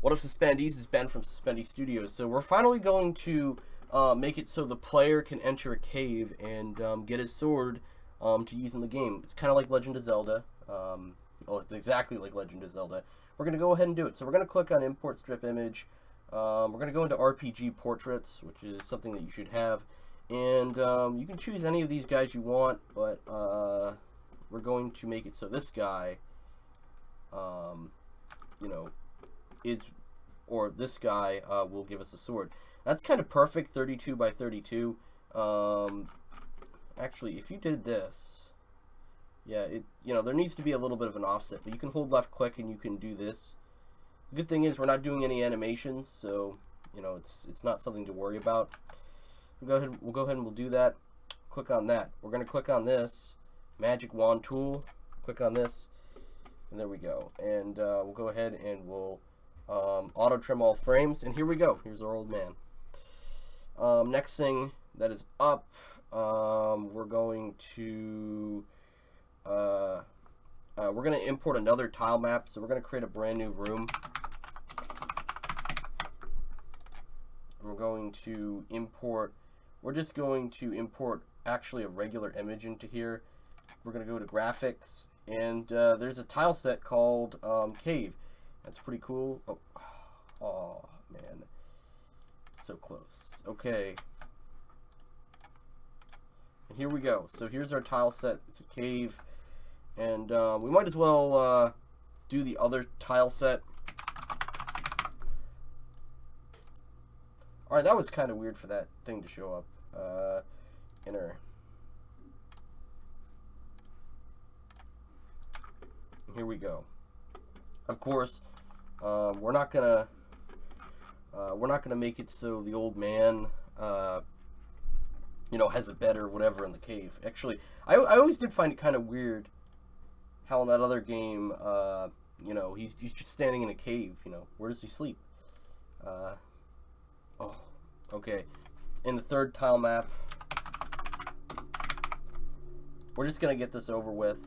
What up, Suspendees? It's Ben from Suspendy Studios. So we're finally going to make it so the player can enter a cave and get his sword to use in the game. It's kind of like Legend of Zelda. Well, it's exactly like Legend of Zelda. We're going to go ahead and do it. So we're going to click on Import Strip Image. We're going to go into RPG Portraits, which is something that you should have. And you can choose any of these guys you want, but we're going to make it so this guy, you know, this guy will give us a sword. That's kind of perfect, 32 by 32. Actually, if you did this, yeah, there needs to be a little bit of an offset, but you can hold left click and you can do this. The good thing is we're not doing any animations, so it's not something to worry about. We'll go ahead and we'll do that. Click on that. We're going to click on this magic wand tool. Click on this, and there we go. And we'll go ahead and we'll auto trim all frames, and here we go. Here's our old man. Next thing that is up, we're going to import another tile map. So we're going to create a brand new room. We're going to import. We're just going to import actually a regular image into here. We're going to go to graphics, and there's a tile set called cave. That's pretty cool. Oh man, so close. Okay, and here we go. So here's our tile set. It's a cave, and we might as well do the other tile set. All right, that was kind of weird for that thing to show up. Enter. Here we go. Of course, we're not gonna make it so the old man, has a bed or whatever in the cave. Actually, I always did find it kind of weird how in that other game, he's just standing in a cave. Where does he sleep? Oh, okay. In the third tile map, we're just gonna get this over with.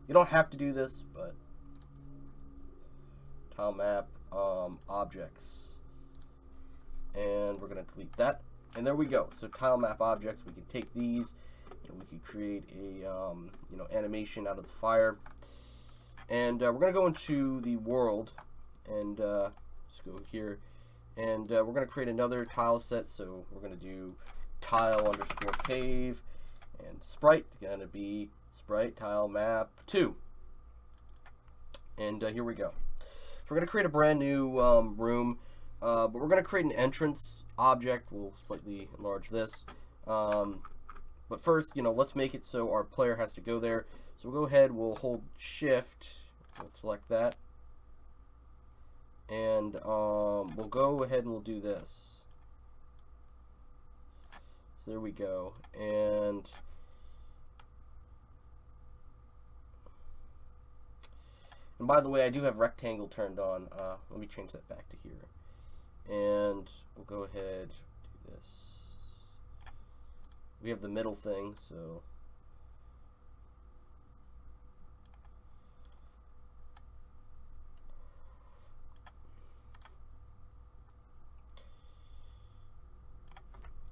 You don't have to do this, but tile map, objects, and we're gonna delete that, and there we go. So tile map objects, we can take these and we can create a animation out of the fire, and we're gonna go into the world and just go here, and we're gonna create another tile set. So we're gonna do tile underscore cave, and sprite gonna be sprite tile map 2, and here we go. So we're going to create a brand new room, but we're going to create an entrance object. We'll slightly enlarge this. But first, let's make it so our player has to go there. So we'll go ahead, we'll hold shift, we'll select that. And we'll go ahead and we'll do this. So there we go. And by the way, I do have rectangle turned on. Let me change that back to here. And we'll go ahead do this. We have the middle thing, so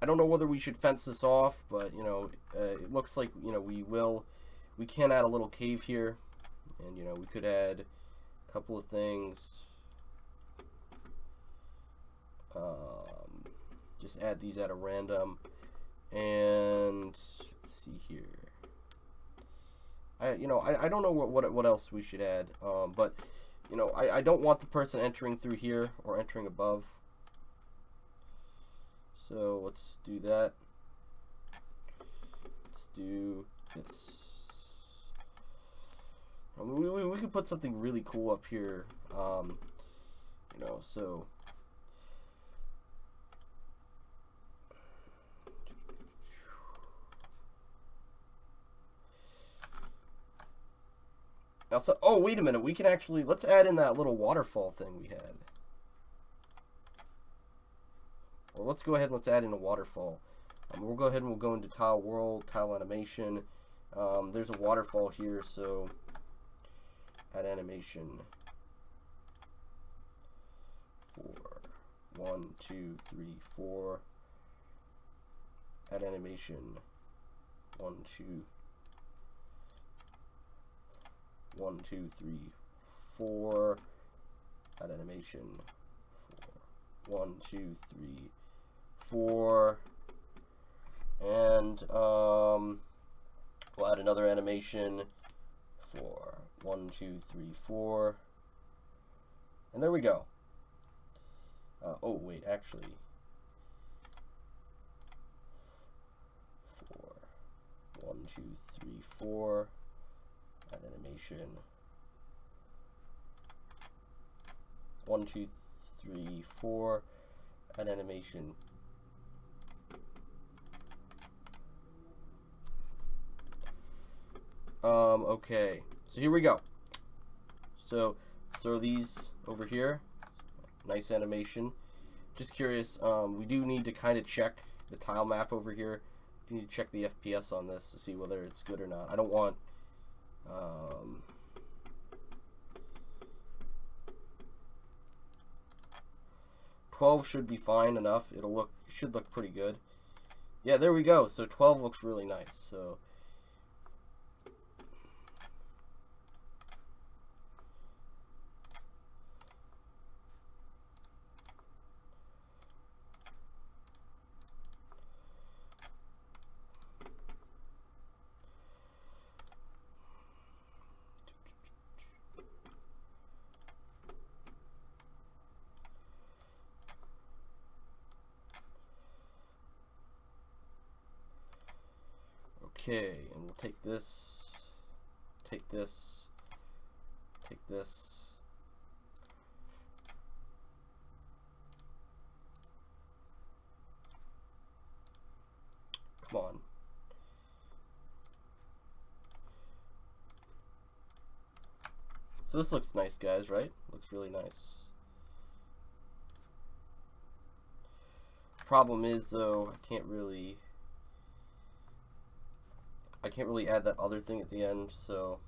I don't know whether we should fence this off, but it looks like we can add a little cave here. And we could add a couple of things. Just add these at a random. And let's see here. I don't know what else we should add. But I don't want the person entering through here or entering above. So let's do that. Let's do this. We could put something really cool up here, so also, oh wait a minute, we can actually, let's add in that little waterfall thing we had, or let's go ahead and let's add in a waterfall. We'll go ahead and we'll go into tile world, tile animation. There's a waterfall here, so add animation for 1, 2, 3, 4. Add animation. 1, 2. 1, 2, 3, 4. Add animation. 4. 1, 2, 3, 4. And we'll add another animation for 1, 2, 3, 4. And there we go. Oh, wait, actually. 4. 1, 2, 3, 4. Add animation. 1, 2, 3, 4. Add animation. Okay. So here we go. So throw these over here. Nice animation. Just curious, we do need to kind of check the tile map over here. We need to check the FPS on this to see whether it's good or not. I don't want 12 should be fine enough. Should look pretty good. Yeah, there we go. So 12 looks really nice. So okay, and we'll take this, take this, take this. Come on. So this looks nice, guys, right? Looks really nice. Problem is, though, I can't really add that other thing at the end, so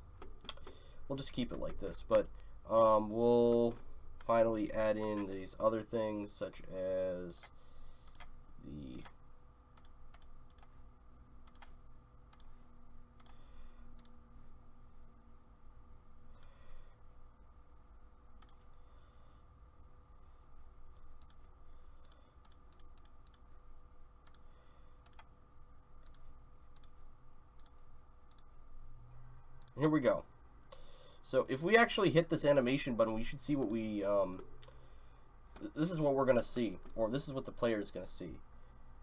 we'll just keep it like this. But we'll finally add in these other things, such as the here we go. So if we actually hit this animation button, we should see what we this is what we're gonna see, or this is what the player is gonna see.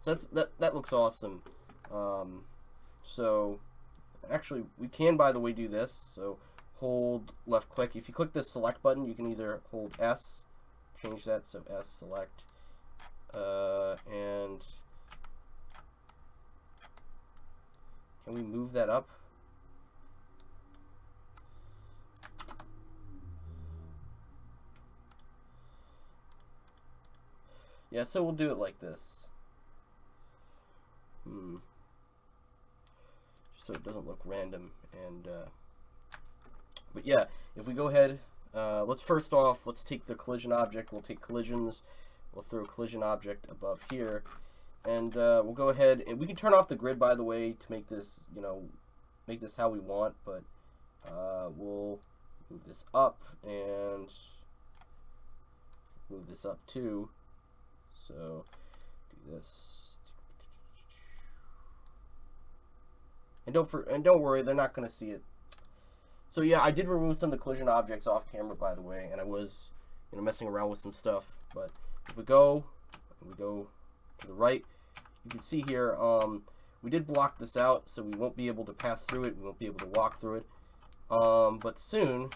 So that looks awesome. So actually we can, by the way, do this. So hold left click. If you click the select button, you can either hold S, change that, so S select, and can we move that up? Yeah, so we'll do it like this. So it doesn't look random. And but yeah, if we go ahead, let's take the collision object. We'll take collisions. We'll throw collision object above here, and we'll go ahead and we can turn off the grid, by the way, to make this, make this how we want. But we'll move this up and move this up too. So do this, and don't worry, they're not going to see it. So yeah, I did remove some of the collision objects off camera, by the way, and I was messing around with some stuff. But if we go to the right, you can see here we did block this out, so we won't be able to pass through it. We won't be able to walk through it. But soon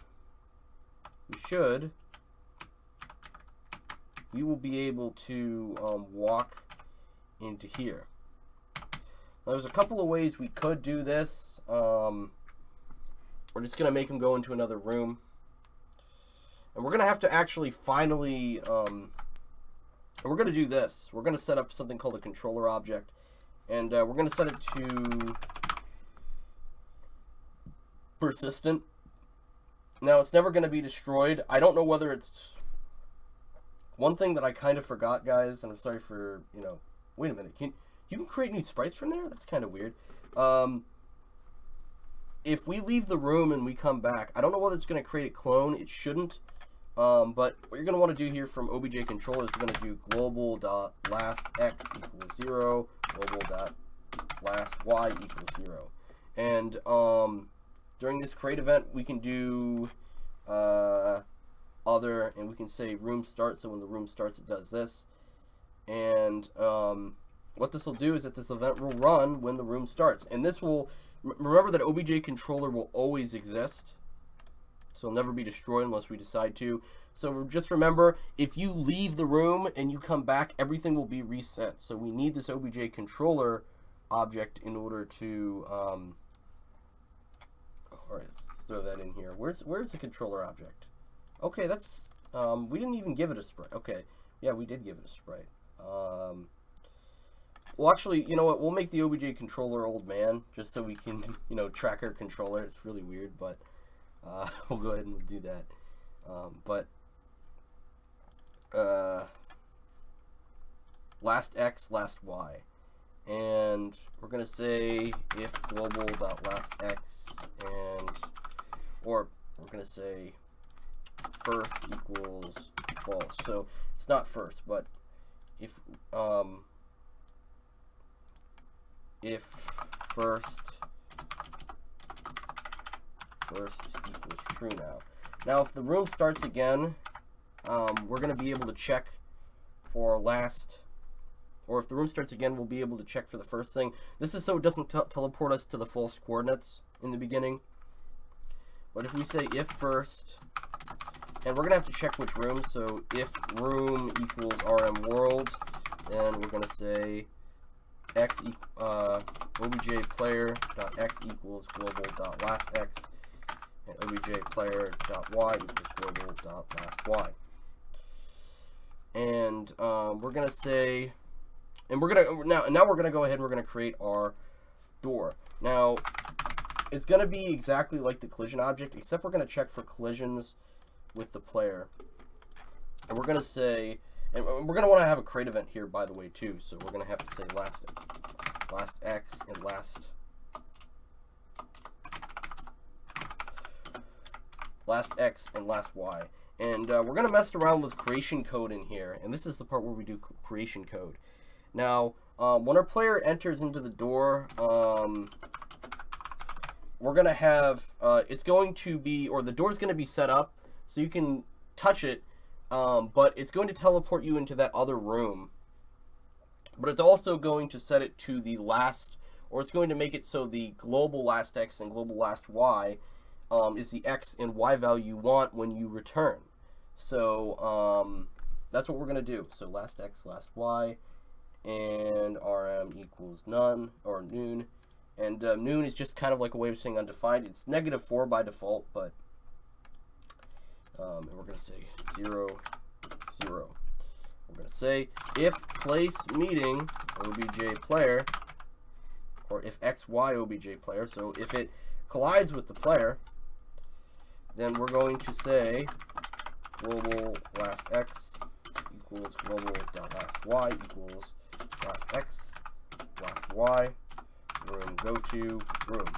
we will be able to walk into here. Now, there's a couple of ways we could do this. We're just going to make him go into another room. And we're going to have to actually finally... we're going to do this. We're going to set up something called a controller object. And we're going to set it to persistent. Now, it's never going to be destroyed. I don't know whether it's... One thing that I kind of forgot, guys, and I'm sorry for, you know, wait a minute, you can create new sprites from there? That's kind of weird. If we leave the room and we come back, I don't know whether it's going to create a clone. It shouldn't. But what you're going to want to do here from OBJ controller is we're going to do global.lastx equals 0, global.lastY equals 0. And during this create event, we can do other, and we can say room start. So when the room starts, it does this. And what this will do is that this event will run when the room starts. And this will, remember that OBJ controller will always exist. So it'll never be destroyed unless we decide to. So just remember, if you leave the room and you come back, everything will be reset. So we need this OBJ controller object in order to, all right, let's throw that in here. Where's the controller object? Okay, that's, we didn't even give it a sprite. Okay, yeah, we did give it a sprite. Well, actually, you know what? We'll make the OBJ controller old man, just so we can, you know, track our controller. It's really weird, but we'll go ahead and do that. Last X, last Y. And we're going to say if global.lastx and, or we're going to say first equals false. So it's not first, but if first equals true now. Now if the room starts again, we're going to be able to check for last, or if the room starts again, we'll be able to check for the first thing. This is so it doesn't teleport us to the false coordinates in the beginning. But if we say if first, and we're going to have to check which room, so if room equals rm world, then we're going to say x obj player.x equals global.lastx, and obj player.y equals global.lastY. And we're going to say, and we're going to, now we're going to go ahead and we're going to create our door. Now, it's going to be exactly like the collision object, except we're going to check for collisions with the player. And we're going to say, and we're going to want to have a create event here, by the way, too. So we're going to have to say last X and last X and last Y. And we're going to mess around with creation code in here. And this is the part where we do creation code. Now, when our player enters into the door, we're going to have, it's going to be, or the door's going to be set up so you can touch it, but it's going to teleport you into that other room. But it's also going to set it to the last, or it's going to make it so the global last X and global last Y is the X and Y value you want when you return. So that's what we're going to do. So last X, last Y, and RM equals none, or noon. And noon is just kind of like a way of saying undefined. It's -4 by default, but and we're going to say 0, 0. We're going to say if place meeting obj player, or if xy obj player, so if it collides with the player, then we're going to say global last x equals global dot last y equals last x last y room go to room,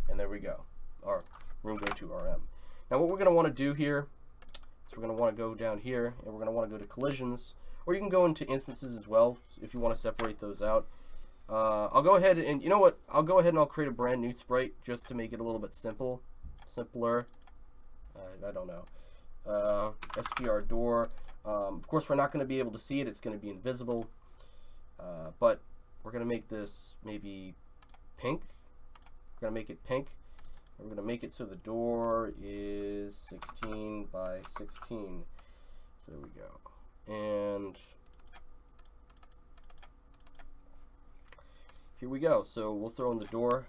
and there we go, or room go to rm. Now what we're going to want to do here is we're going to want to go down here, and we're going to want to go to collisions, or you can go into instances as well if you want to separate those out. I'll go ahead and, you know what, I'll go ahead and I'll create a brand new sprite just to make it a little bit simpler. I don't know. STR door. Of course, we're not going to be able to see it. It's going to be invisible. But we're going to make this maybe pink. We're going to make it pink. We're going to make it so the door is 16 by 16. So there we go. And here we go. So we'll throw in the door.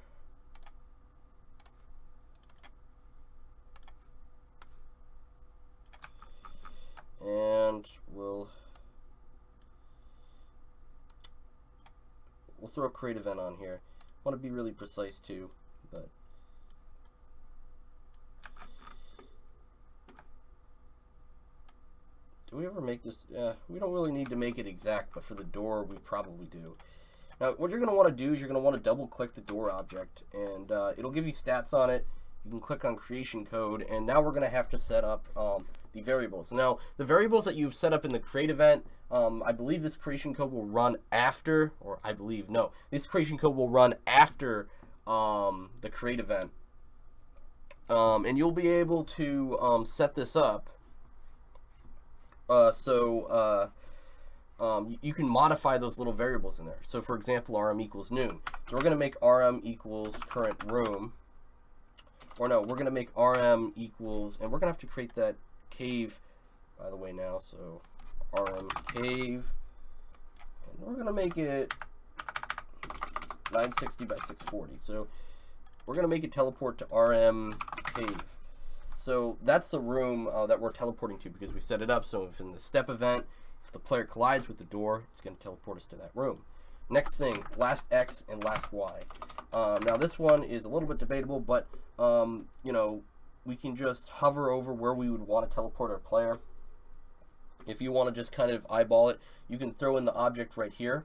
And we'll throw a create event on here. I want to be really precise too, but do we ever make this? We don't really need to make it exact, but for the door, we probably do. Now, what you're going to want to do is you're going to want to double-click the door object, and it'll give you stats on it. You can click on creation code, and now we're going to have to set up the variables. Now, the variables that you've set up in the create event, I believe this creation code will run after, or I believe, no, this creation code will run after the create event. And you'll be able to set this up you can modify those little variables in there. So for example, rm equals noon. So we're going to make rm equals current room. Or no, we're going to make rm equals, and we're going to have to create that cave, by the way, now. So rm cave, and we're going to make it 960 by 640. So we're going to make it teleport to rm cave. So that's the room that we're teleporting to because we set it up. So if in the step event, if the player collides with the door, it's going to teleport us to that room. Next thing, last X and last Y. Now this one is a little bit debatable, but you know, we can just hover over where we would want to teleport our player. If you want to just kind of eyeball it, you can throw in the object right here,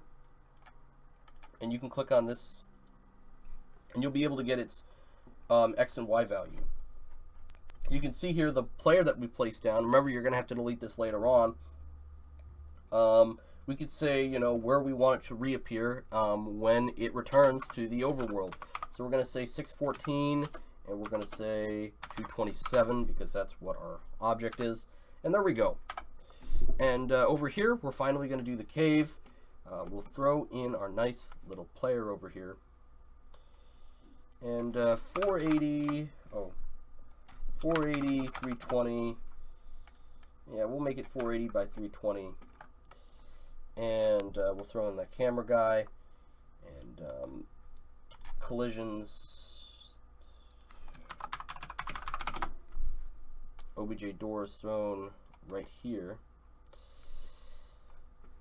and you can click on this, and you'll be able to get its X and Y value. You can see here the player that we placed down. Remember, you're going to have to delete this later on. We could say, you know, where we want it to reappear when it returns to the overworld. So we're going to say 614, and we're going to say 227 because that's what our object is. And there we go. And over here, we're finally going to do the cave. We'll throw in our nice little player over here. And 480, 320. Yeah, we'll make it 480 by 320. And we'll throw in that camera guy. And collisions. OBJ door is thrown right here.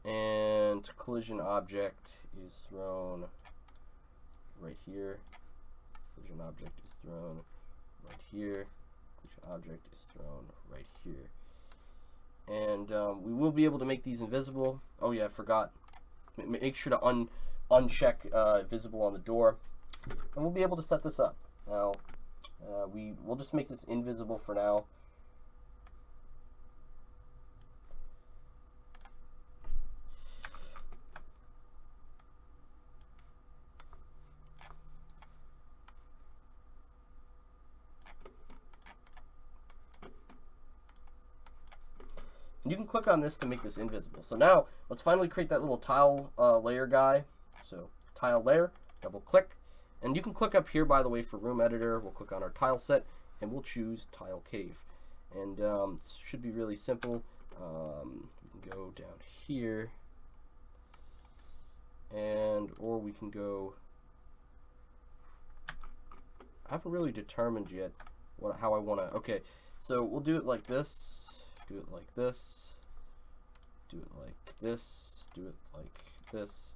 And collision object is thrown right here. Collision object is thrown right here. Collision object is thrown right here. And we will be able to make these invisible. Oh yeah, I forgot. Make sure to uncheck visible on the door. And we'll be able to set this up. Now, we'll just make this invisible for now. And you can click on this to make this invisible. So now, let's finally create that little tile layer guy. So, tile layer, double click. And you can click up here, by the way, for room editor. We'll click on our tile set, and we'll choose tile cave. And this should be really simple. We can go down here. Or we can go... I haven't really determined yet how I want to... Okay, so we'll do it like this. Do it like this, do it like this, do it like this,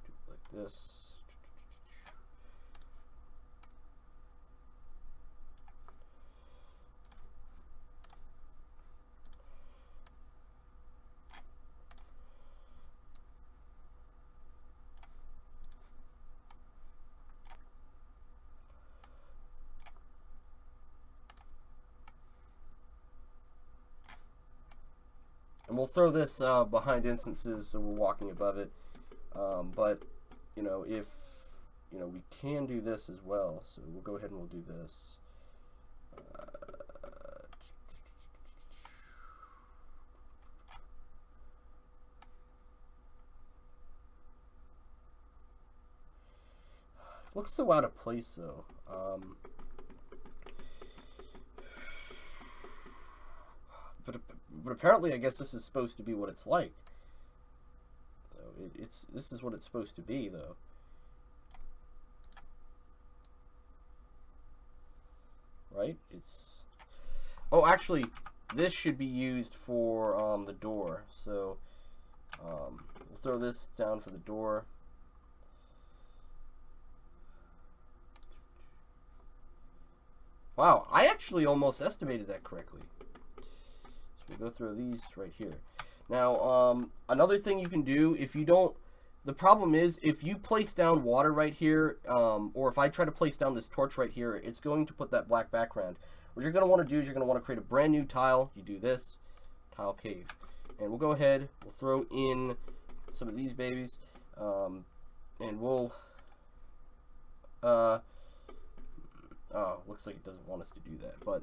do it like this. And we'll throw this behind instances so we're walking above it. But, you know, if, you know, we can do this as well. So we'll go ahead and we'll do this. It looks so out of place though. But apparently, I guess this is supposed to be what it's like. So this is what it's supposed to be, though. Right? It's... Oh, actually, this should be used for the door. So we'll throw this down for the door. Wow, I actually almost estimated that correctly. We'll go through these right here. Now, another thing you can do, if you don't, the problem is, if you place down water right here, or if I try to place down this torch right here, it's going to put that black background. What you're going to want to do is you're going to want to create a brand new tile. You do this, tile cave. And we'll go ahead, we'll throw in some of these babies, and we'll, looks like it doesn't want us to do that, but,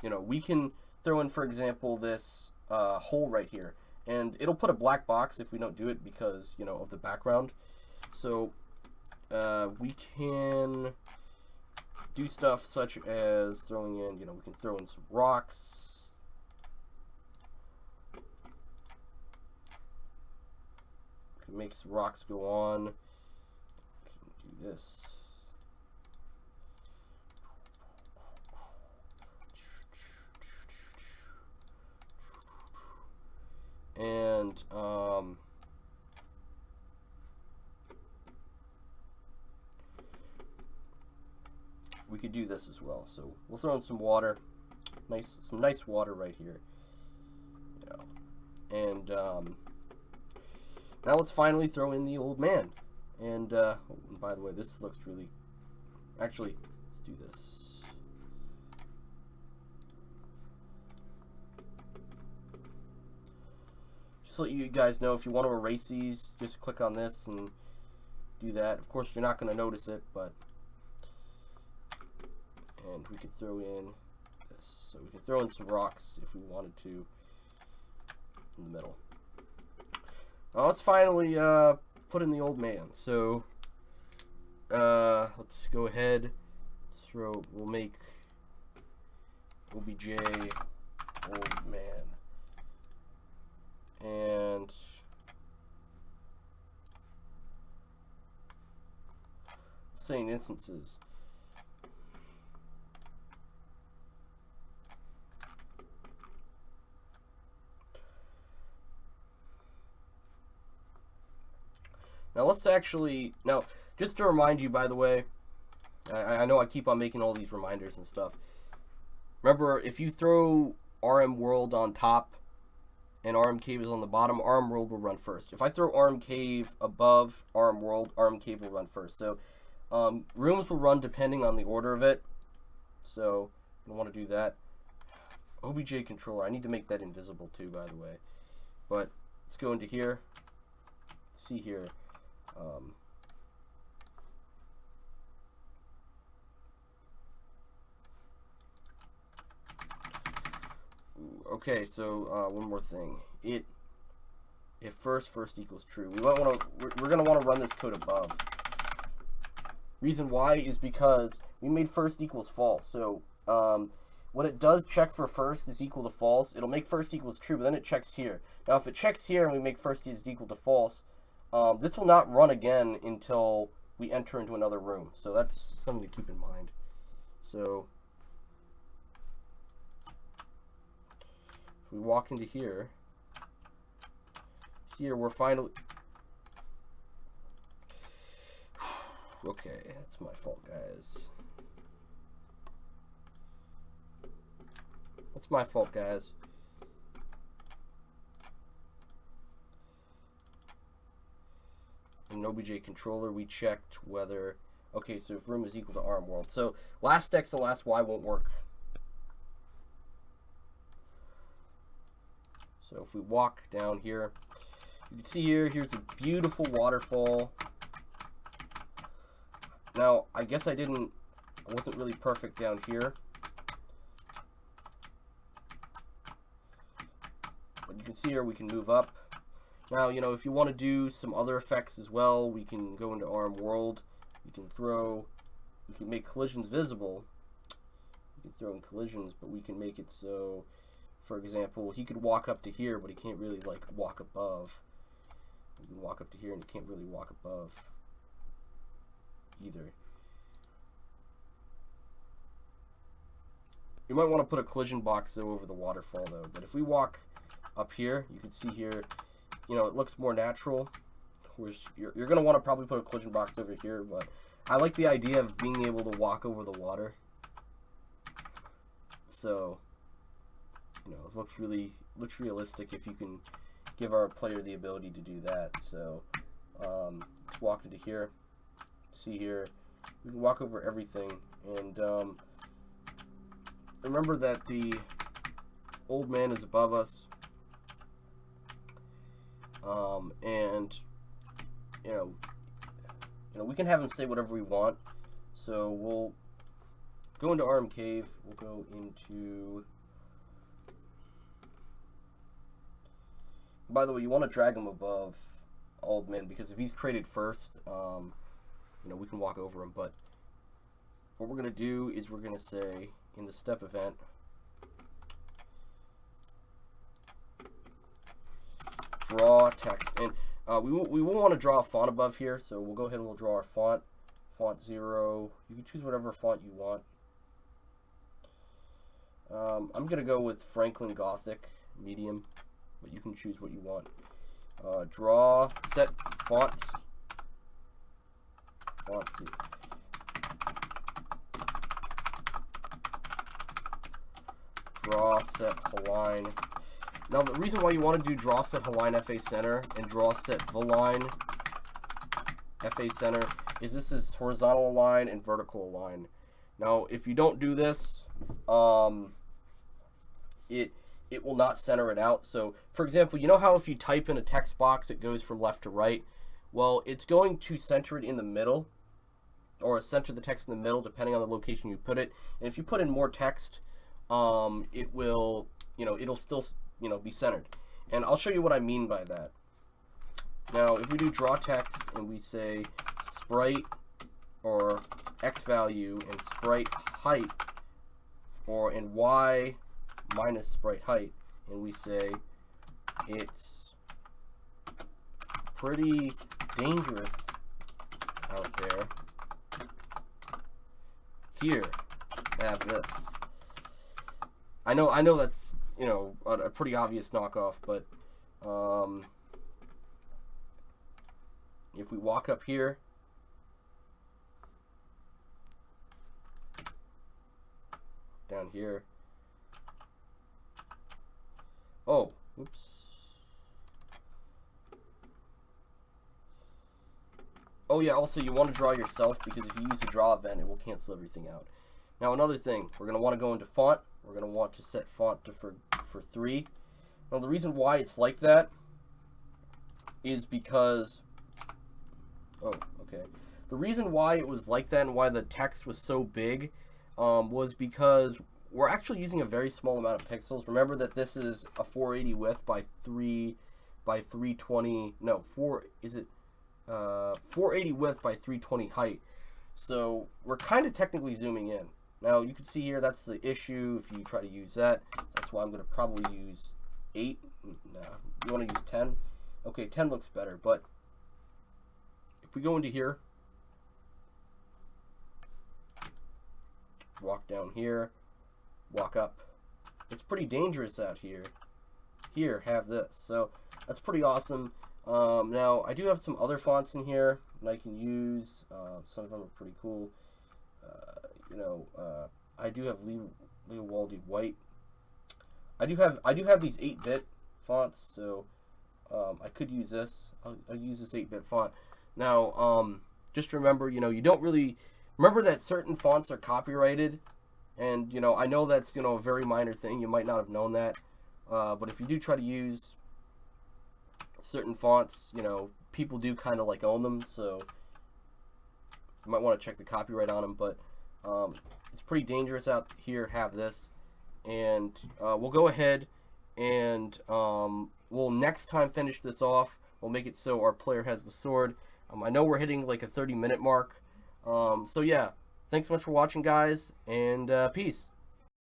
you know, we can throw in, for example, this hole right here. And it'll put a black box if we don't do it because, you know, of the background. So we can do stuff such as throwing in, you know, we can throw in some rocks. We can make some rocks go on. We can do this. And we could do this as well. So we'll throw in some water, some nice water right here. You know, and now let's finally throw in the old man. And by the way, this looks really. Actually, let's do this. Just let you guys know, if you want to erase these, just click on this and do that. Of course, you're not going to notice it, but, and we could throw in this. So we can throw in some rocks if we wanted to in the middle. Now let's finally put in the old man. So let's go ahead. We'll make OBJ old man. And saying instances. Now let's actually, now just to remind you, by the way, I know I keep on making all these reminders and stuff. Remember, if you throw RM World on top and RM Cave is on the bottom, RM World will run first. If I throw RM Cave above RM World, RM Cave will run first. So rooms will run depending on the order of it. So I want to do that. OBJ controller, I need to make that invisible too, by the way. But let's go into here. See here. Okay, so one more thing. If first equals true, we're gonna want to run this code above. Reason why is because we made first equals false. So when it does check for first is equal to false, it'll make first equals true, but then it checks here. Now if it checks here and we make first is equal to false, this will not run again until we enter into another room. So that's something to keep in mind. So if we walk into here we're finally... Okay, that's my fault, guys. That's my fault, guys. In OBJ controller, we checked whether... Okay, so if room is equal to RM World. So last X and last Y won't work. So if we walk down here, you can see here's a beautiful waterfall. Now, I guess I wasn't really perfect down here. But you can see here we can move up. Now, you know, if you want to do some other effects as well, we can go into RM World. We can make collisions visible. We can throw in collisions, but we can make it so, for example, he could walk up to here, but he can't really, like, walk above. He can walk up to here, and he can't really walk above either. You might want to put a collision box, though, over the waterfall, though. But if we walk up here, you can see here, you know, it looks more natural. You're going to want to probably put a collision box over here, but I like the idea of being able to walk over the water. So, you know, it looks realistic if you can give our player the ability to do that. So let's walk into here. See here, we can walk over everything, and remember that the old man is above us, and you know we can have him say whatever we want. So we'll go into RM Cave. We'll go into. By the way, you want to drag him above old man, because if he's created first, we can walk over him. But what we're gonna do is we're gonna say in the step event, draw text, and we will want to draw a font above here. So we'll go ahead and we'll draw our font 0. You can choose whatever font you want. I'm gonna go with Franklin Gothic medium, but you can choose what you want. Draw set font 0. Draw set Align. Now the reason why you want to do draw set Align FA center and draw set Align FA center is this is horizontal align and vertical align. Now if you don't do this, it will not center it out. So for example, you know how if you type in a text box it goes from left to right? Well, it's going to center it in the middle, or center the text in the middle depending on the location you put it. And if you put in more text, it will, it'll still, be centered. And I'll show you what I mean by that. Now, if we do draw text and we say sprite or x value and sprite height, or in y minus sprite height, and we say it's pretty dangerous out there. Here, have this. I know that's a pretty obvious knockoff, but if we walk up here, down here, oh, oops. Oh yeah, also you want to draw yourself, because if you use the draw event, it will cancel everything out. Now another thing, we're going to want to go into font. We're going to want to set font to for 3. Now the reason why it's like that is because, oh, okay. The reason why it was like that and why the text was so big was because we're actually using a very small amount of pixels. Remember that this is a 480 width by 320, no, 480 width by 320 height. So we're kind of technically zooming in. Now you can see here, that's the issue if you try to use that. That's why I'm going to probably use 8. Nah, you want to use 10. Okay, 10 looks better, but if we go into here, walk down here, walk up, it's pretty dangerous out here. Here, have this. So that's pretty awesome. Now I do have some other fonts in here that I can use. Some of them are pretty cool. I do have Leo Waldy White. I do have these 8-bit fonts, so I could use this. I'll use this 8-bit font. Now, just remember, you don't really remember that certain fonts are copyrighted, and I know that's a very minor thing. You might not have known that, but if you do try to use certain fonts, people do kind of like own them, so you might want to check the copyright on them. But it's pretty dangerous out here. Have this, and we'll go ahead and we'll next time finish this off. We'll make it so our player has the sword. I know we're hitting like a 30-minute mark, so yeah, thanks so much for watching, guys, and peace.